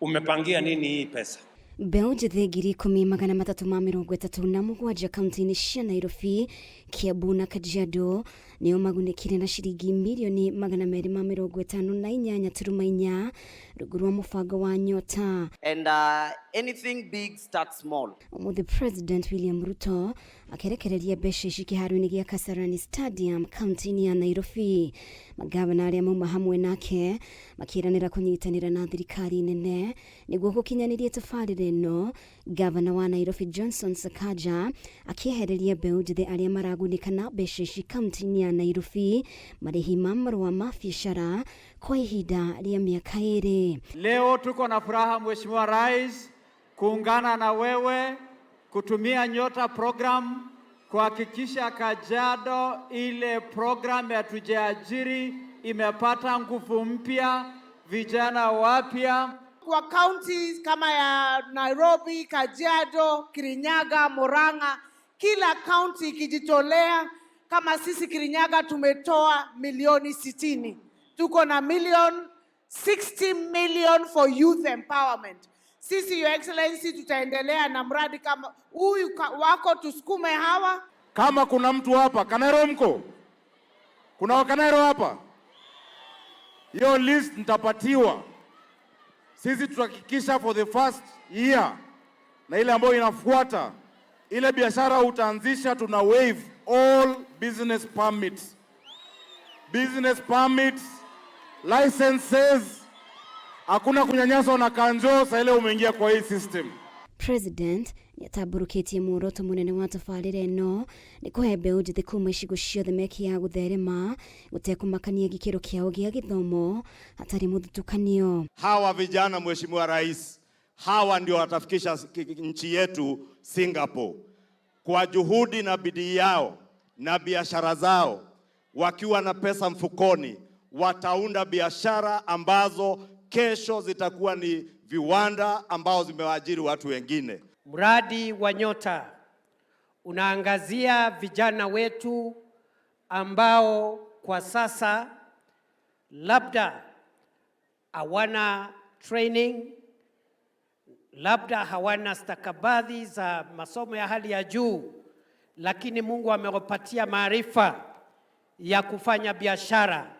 umepangia nini hii pesa? Mbeu njĩthĩ 10,337 kaunti-inĩ cia Nairobi, Kiambu na Kajiado nĩo magunĩkire na ciringi milioni 254.4 rungu rwa mũbango wa Nyota. And anything big starts small. The President William RUTO akerekereria mbeca ici kĩharo-inĩ gĩa Kasarani Stadium kaunti-inĩ ya Nairobi. Magavana arĩa mauma hamwe nake makĩranĩra kũnyitanĩra na thirikari nene nĩguo gũkinyanĩria tabarĩra ĩno. Gavana wa Nairobi Johnson Sakaja akĩehereria mbeũ njĩthĩ arĩa maragunĩka na mbeca ici kaunti-inĩ ya Nairobi marĩhi ma marũa ma biacara kwa ihinda rĩa mĩaka 2. Leo tuko na furaha Mheshimiwa Rais kuungana na wewe kutumia Nyota program kuhakikisha Kajiado ile program ya tujiajiri imepata nguvu mpya, vijana wapya. Kwa counties kama ya Nairobi, Kajiado, Kirinyaga, Murang'a, kila county ikijitolea. Kama sisi Kirinyaga tumetoa milioni 60. Tuko na 60 million for youth empowerment. Sisi Your Excellency tutaendelea na mradi kama huyu wako, tusukume hawa. Kama kuna mtu hapa Kanero mko? Kuna wakanero hapa? Hiyo list nitapatiwa. Sisi tutahakikisha for the first year na ile ambayo inafuata ile biashara utaanzisha, tuna waive all business permits. Business permits, licenses, hakuna kunyanyaswa na kanjo sa ile umeingia kwa hii system. President nĩataburũkĩtie muoroto mũnene wa tabarĩra ĩno nĩ kũhe mbeũ njĩthĩ kuuma icigo ciothe mĩeke ya gũtherema gũtekũmakania gĩkĩro kĩao gĩa gĩthomo hatarĩ mũthutũkanio. Hawa vijana Mheshimiwa Rais, hawa ndio watafikisha nchi yetu Singapore. Kwa juhudi na bidii yao na biashara zao, wakiwa na pesa mfukoni, wataunda biashara ambazo kesho zitakuwa ni viwanda ambao zimewaajiri watu wengine. Mradi wa Nyota unaangazia vijana wetu ambao kwa sasa labda hawana training, labda hawana stakabadhi za masomo ya hali ya juu, lakini Mungu amewapatia maarifa ya kufanya biashara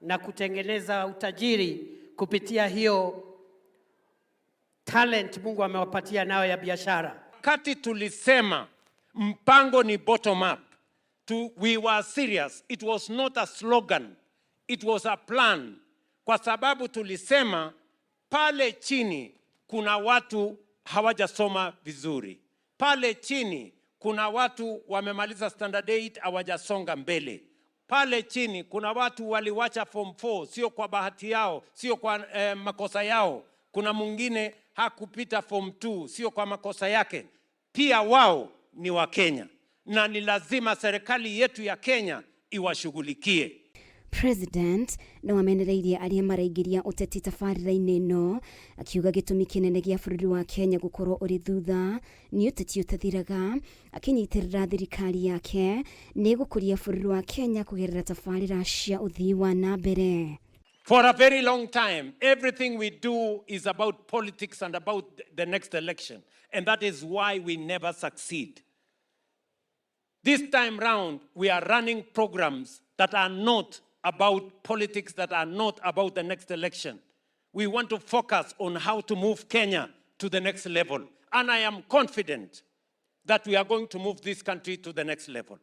na kutengeneza utajiri kupitia hiyo talent Mungu amewapatia nayo ya biashara. Wakati tulisema mpango ni bottom up, we were serious. It was not a slogan, it was a plan. Kwa sababu tulisema pale chini kuna watu hawajasoma vizuri. Pale chini kuna watu wamemaliza standard 8 hawajasonga mbele. Pale chini kuna watu waliwacha form 4 sio kwa bahati yao, sio kwa makosa yao. Kuna mwingine hakupita form 2 sio kwa makosa yake. Pia wao ni wa Kenya na ni lazima serikali yetu ya Kenya iwashughulikie. President no amenereirie arĩa maraingĩria ũteti tabarĩra-inĩ ĩno akiuga gĩtũmi kĩnene gĩa bũrũri wa Kenya gũkorwo ũrĩ thutha nĩ ũteti ũtathiraga, akĩnyitĩrĩra thirikari yake nĩ gũkũria bũrũri wa Kenya kũgerera tabarĩra cia ũthii wa nambere. For a very long time, everything we do is about politics and about the next election. And that is why we never succeed. This time round, we are running programs that are not about politics, that are not about the next election. We want to focus on how to move Kenya to the next level. And I am confident that we are going to move this country to the next level.